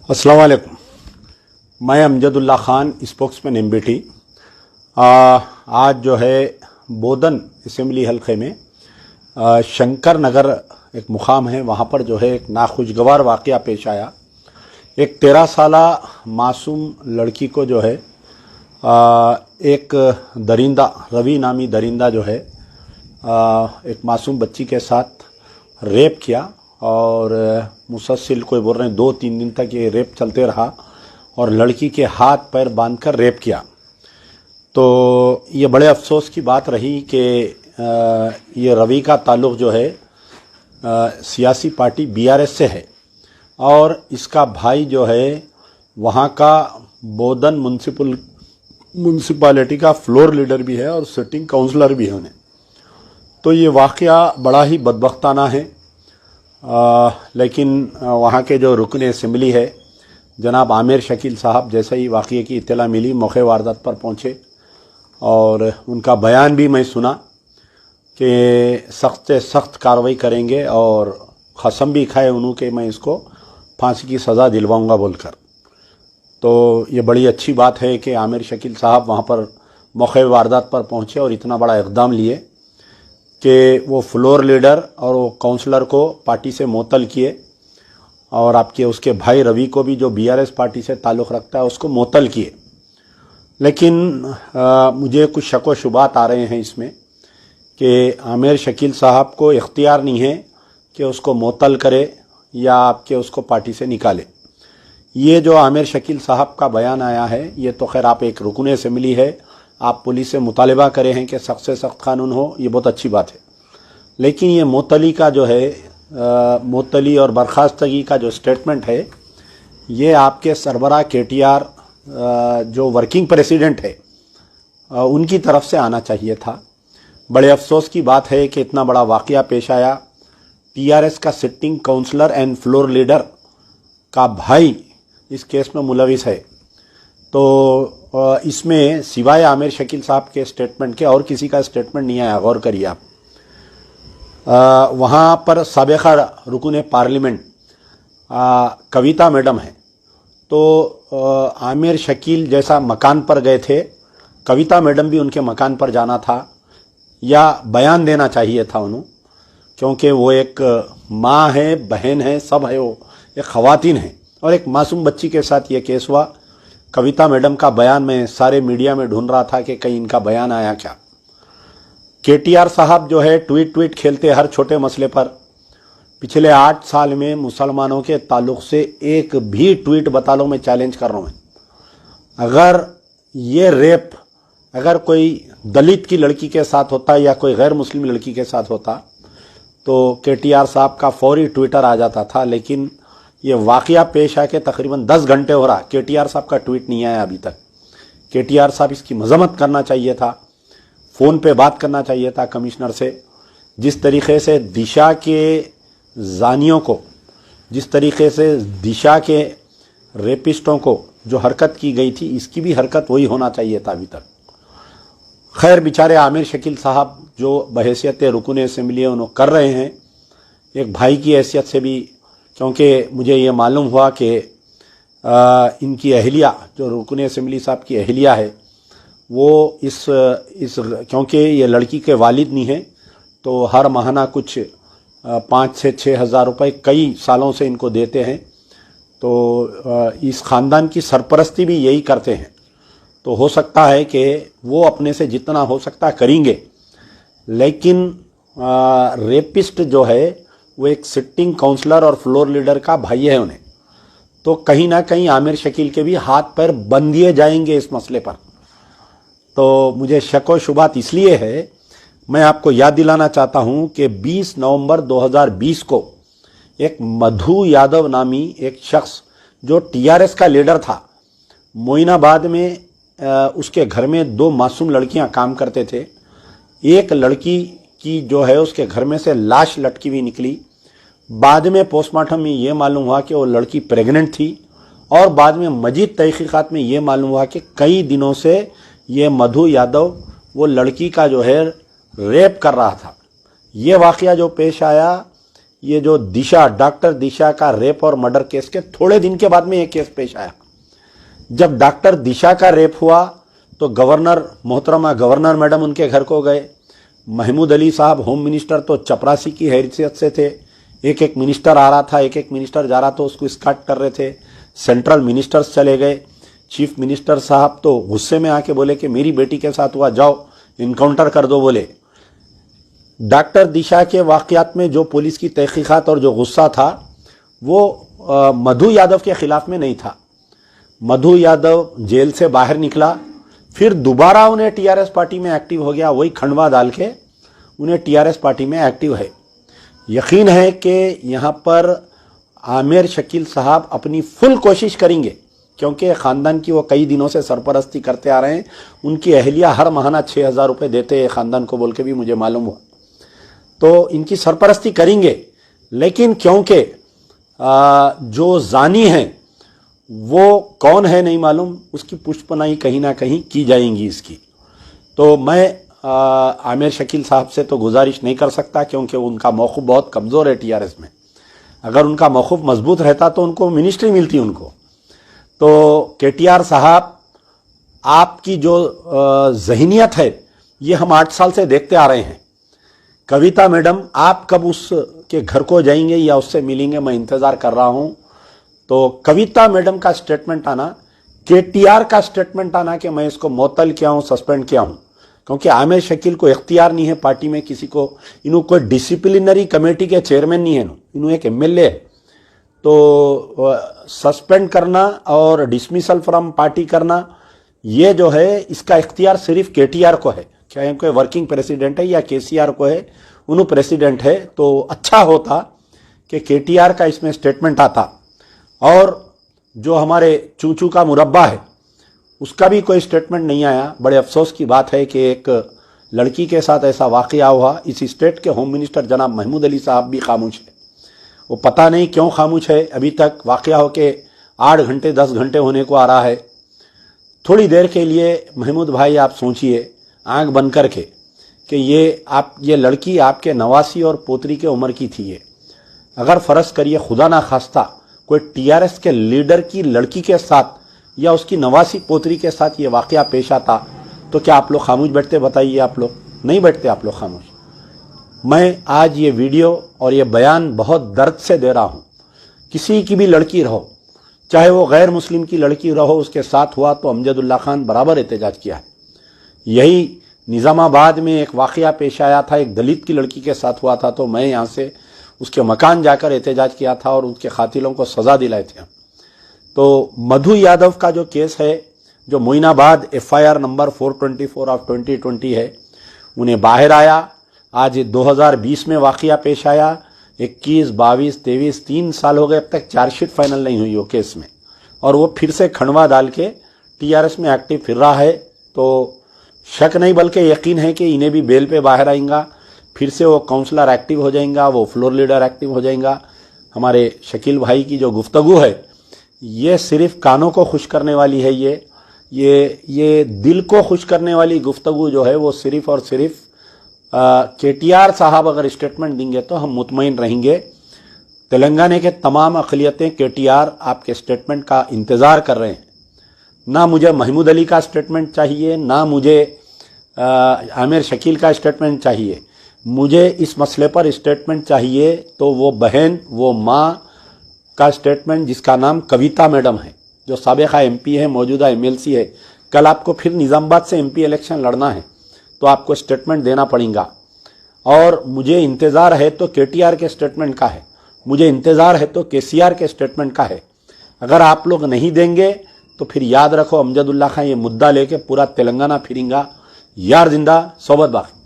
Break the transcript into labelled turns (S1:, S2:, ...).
S1: अस्सलाम वालेकुम। मैं अमजदुल्ला ख़ान, स्पोक्समैन एमबीटी। आज जो है बोधन असेंबली हलक़े में शंकर नगर एक मुकाम है, वहाँ पर जो है एक नाखुशगवार वाक़या पेश आया। एक 13 साला मासूम लड़की को जो है एक दरिंदा, रवि नामी दरिंदा जो है एक मासूम बच्ची के साथ रेप किया और मुसलसल कोई बोल रहे हैं 2-3 दिन तक ये रेप चलते रहा और लड़की के हाथ पैर बांधकर रेप किया। तो ये बड़े अफसोस की बात रही कि ये रवि का ताल्लुक़ जो है सियासी पार्टी बीआरएस से है और इसका भाई जो है वहाँ का बोधन म्यूनसिपालिटी का फ्लोर लीडर भी है और सिटिंग काउंसलर भी है उन्हें। तो ये वाक़या बड़ा ही बदबख्ताना है। लेकिन वहाँ के जो रुकन असेंबली है जनाब आमिर शकील साहब, जैसे ही वाक़ये की इत्तला मिली मौके वारदात पर पहुँचे और उनका बयान भी मैं सुना कि सख्त से सख्त कार्रवाई करेंगे और कसम भी खाए उन्होंने कि मैं इसको फांसी की सज़ा दिलवाऊंगा बोलकर। तो ये बड़ी अच्छी बात है कि आमिर शकील साहब वहाँ पर मौके वारदात पर पहुँचे और इतना बड़ा इक़दाम लिए कि वो फ्लोर लीडर और वो काउंसलर को पार्टी से मुअत्तल किए और आपके उसके भाई रवि को भी जो बीआरएस पार्टी से ताल्लुक़ रखता है उसको मुअत्तल किए। लेकिन मुझे कुछ शक व शुबात आ रहे हैं इसमें कि आमिर शकील साहब को इख्तियार नहीं है कि उसको मुअत्तल करे या आपके उसको पार्टी से निकाले। ये जो आमिर शकील साहब का बयान आया है ये तो खैर आप एक रुकन असेंबली है, आप पुलिस से मुतालिबा करे हैं कि सख्त से सख्त कानून हो, ये बहुत अच्छी बात है। लेकिन ये मुअत्तली का जो है मुअत्तली और बर्खास्तगी का जो स्टेटमेंट है ये आपके सरबराह केटीआर जो वर्किंग प्रेसिडेंट है उनकी तरफ से आना चाहिए था। बड़े अफसोस की बात है कि इतना बड़ा वाक़या पेश आया। टीआरएस का sitting councillor and floor leader का भाई इस केस में मुलविस है। तो इसमें सिवाय आमिर शकील साहब के स्टेटमेंट के और किसी का स्टेटमेंट नहीं आया। गौर करिए आप। वहाँ पर साबिक़ा रुकन पार्लियामेंट कविता मैडम है, तो आमिर शकील जैसा मकान पर गए थे, कविता मैडम भी उनके मकान पर जाना था या बयान देना चाहिए था उन्होंने, क्योंकि वो एक माँ है, बहन है, सब है, वो एक ख़वातीन है और एक मासूम बच्ची के साथ ये केस हुआ। कविता मैडम का बयान मैं सारे मीडिया में ढूंढ रहा था कि कहीं इनका बयान आया क्या। केटीआर साहब जो है ट्वीट खेलते हर छोटे मसले पर। पिछले 8 साल में मुसलमानों के ताल्लुक़ से एक भी ट्वीट बता लो, मैं चैलेंज कर रहा हूँ। अगर ये रेप अगर कोई दलित की लड़की के साथ होता या कोई गैर मुस्लिम लड़की के साथ होता तो केटीआर साहब का फौरी ट्विटर आ जाता था। लेकिन ये वाक़या पेश आके तकरीबन 10 घंटे हो रहा, केटीआर साहब का ट्वीट नहीं आया अभी तक। केटीआर साहब इसकी मजम्मत करना चाहिए था, फ़ोन पे बात करना चाहिए था कमिश्नर से। जिस तरीके से दिशा के जानियों को, जिस तरीके से दिशा के रेपिस्टों को जो हरकत की गई थी, इसकी भी हरकत वही होना चाहिए था अभी तक। खैर बेचारे आमिर शकील साहब जो बहैसियत रुकन असेंबली उन्होंने कर रहे हैं, एक भाई की हैसियत से भी, क्योंकि मुझे ये मालूम हुआ कि इनकी अहलिया जो रुकन असेंबली साहब की अहलिया है वो इस क्योंकि ये लड़की के वालिद नहीं है तो हर माहाना कुछ 5 से 6 हज़ार रुपये कई सालों से इनको देते हैं। तो इस ख़ानदान की सरपरस्ती भी यही करते हैं। तो हो सकता है कि वो अपने से जितना हो सकता करेंगे, लेकिन रेपिस्ट जो है वो एक सिटिंग काउंसलर और फ्लोर लीडर का भाई है उन्हें, तो कहीं ना कहीं आमिर शकील के भी हाथ पैर बंद दिए जाएंगे इस मसले पर। तो मुझे शक व शुबात इसलिए है, मैं आपको याद दिलाना चाहता हूं कि 20 नवंबर 2020 को एक मधु यादव नामी एक शख्स जो टीआरएस का लीडर था, मोइनाबाद में उसके घर में 2 मासूम लड़कियां काम करते थे। एक लड़की की जो है उसके घर में से लाश लटकी हुई निकली। बाद में पोस्टमार्टम में ये मालूम हुआ कि वो लड़की प्रेग्नेंट थी और बाद में मजीद तहकीकात में ये मालूम हुआ कि कई दिनों से ये मधु यादव वो लड़की का जो है रेप कर रहा था। ये वाक़या जो पेश आया ये जो दिशा, डॉक्टर दिशा का रेप और मर्डर केस के थोड़े दिन के बाद में ये केस पेश आया। जब डॉक्टर दिशा का रेप हुआ तो गवर्नर, मोहतरमा गवर्नर मैडम उनके घर को गए। महमूद अली साहब होम मिनिस्टर तो चपरासी की हैसियत से थे, एक एक मिनिस्टर आ रहा था, एक एक मिनिस्टर जा रहा था, उसको स्काट कर रहे थे। सेंट्रल मिनिस्टर्स चले गए। चीफ मिनिस्टर साहब तो गुस्से में आके बोले कि मेरी बेटी के साथ हुआ, जाओ इनकाउंटर कर दो बोले। डॉक्टर दिशा के वाकयात में जो पुलिस की तहकीकात और जो गुस्सा था वो मधु यादव के खिलाफ में नहीं था। मधु यादव जेल से बाहर निकला, फिर दोबारा उन्हें टीआरएस पार्टी में एक्टिव हो गया, वही खंडवा डाल के उन्हें टीआरएस पार्टी में एक्टिव है। यकीन है कि यहाँ पर आमिर शकील साहब अपनी फुल कोशिश करेंगे, क्योंकि ख़ानदान की वो कई दिनों से सरपरस्ती करते आ रहे हैं। उनकी अहलिया हर महीना 6,000 रुपये देते हैं ख़ानदान को बोल के भी मुझे मालूम हुआ। तो इनकी सरपरस्ती करेंगे, लेकिन क्योंकि जो जानी है वो कौन है नहीं मालूम, उसकी पुष्पनाई कहीं ना कहीं की जाएंगी इसकी। तो मैं आमिर शकील साहब से तो गुजारिश नहीं कर सकता, क्योंकि उनका मौक़िफ़ बहुत कमज़ोर है टीआरएस में। अगर उनका मौक़िफ़ मजबूत रहता तो उनको मिनिस्ट्री मिलती उनको। तो केटीआर साहब, आपकी जो ज़हनियत है ये हम 8 साल से देखते आ रहे हैं। कविता मैडम, आप कब उसके घर को जाएंगे या उससे मिलेंगे, मैं इंतज़ार कर रहा हूँ। तो कविता मैडम का स्टेटमेंट आना, केटीआर का स्टेटमेंट आना कि मैं इसको मुअत्तल किया हूँ, सस्पेंड किया हूँ, क्योंकि आमिर शकील को इख्तियार नहीं है पार्टी में किसी को, इन्हों कोई डिसिप्लिनरी कमेटी के चेयरमैन नहीं है, इन्हों एक एमएलए है। तो सस्पेंड करना और डिसमिसल फ्रॉम पार्टी करना, ये जो है इसका इख्तियार सिर्फ केटीआर को है। चाहे कोई वर्किंग प्रेसिडेंट है या केसीआर को है, उन्होंने प्रेसिडेंट है। तो अच्छा होता कि केटीआर का इसमें स्टेटमेंट आता, और जो हमारे चूचू का मुरब्बा है उसका भी कोई स्टेटमेंट नहीं आया। बड़े अफसोस की बात है कि एक लड़की के साथ ऐसा वाक़या हुआ। इस स्टेट के होम मिनिस्टर जनाब महमूद अली साहब भी खामोश है। वो पता नहीं क्यों खामोश है, अभी तक वाक़या हो के 8 घंटे 10 घंटे होने को आ रहा है। थोड़ी देर के लिए महमूद भाई आप सोचिए आंख बंद करके कि ये लड़की आपके नवासी और पोतरी के उम्र की थी। ये अगर फ़र्ज़ करिए खुदा ना खास्ता कोई टीआरएस के लीडर की लड़की के साथ या उसकी नवासी पोतरी के साथ ये वाक़या पेश आता, तो क्या आप लोग खामोश बैठते? बताइए, आप लोग नहीं बैठते, आप लोग खामोश। मैं आज ये वीडियो और ये बयान बहुत दर्द से दे रहा हूँ। किसी की भी लड़की रहो, चाहे वो गैर मुस्लिम की लड़की रहो, उसके साथ हुआ तो अमजदुल्ला खान बराबर एहतजाज किया है। यही निज़ामाबाद में एक वाक़या पेश आया था, एक दलित की लड़की के साथ हुआ था, तो मैं यहाँ से उसके मकान जाकर एहतजाज किया था और उसके कातिलों को सज़ा दिलाए थे। तो मधु यादव का जो केस है, जो मोइनाबाद FIR नंबर 424 ऑफ 2020 है, उन्हें बाहर आया। आज 2020 में वाक़या पेश आया। 21, 22, 23 3 साल हो गए, अब तक चार्जशीट फाइनल नहीं हुई वो केस में, और वो फिर से खंडवा डाल के टीआरएस में एक्टिव फिर रहा है। तो शक नहीं बल्कि यकीन है कि इन्हें भी बेल पे बाहर आएगा, फिर से वो काउंसलर एक्टिव हो जाएगा, वो फ्लोर लीडर एक्टिव हो जाएगा। हमारे शकील भाई की जो गुफ्तगू है ये सिर्फ कानों को खुश करने वाली है। ये दिल को खुश करने वाली गुफ्तगू जो है वो सिर्फ और सिर्फ केटीआर साहब अगर स्टेटमेंट देंगे तो हम मुतमईन रहेंगे। तेलंगाना के तमाम अक़लियतें केटीआर आपके स्टेटमेंट का इंतज़ार कर रहे हैं। ना मुझे महमूद अली का स्टेटमेंट चाहिए, ना मुझे आमिर शकील का स्टेटमेंट चाहिए। मुझे इस मसले पर स्टेटमेंट चाहिए तो वो बहन, वो माँ का स्टेटमेंट जिसका नाम कविता मैडम है, जो साबिक़ा MP है, मौजूदा MLC है। कल आपको फिर निज़ामाबाद से MP इलेक्शन लड़ना है तो आपको स्टेटमेंट देना पड़ेगा। और मुझे इंतज़ार है तो केटीआर के स्टेटमेंट का है, मुझे इंतज़ार है तो केसीआर के स्टेटमेंट का है। अगर आप लोग नहीं देंगे तो फिर याद रखो अमजदुल्ला खान ये मुद्दा लेके पूरा तेलंगाना फिरेंगा। यार जिंदा, सोबत बाकी।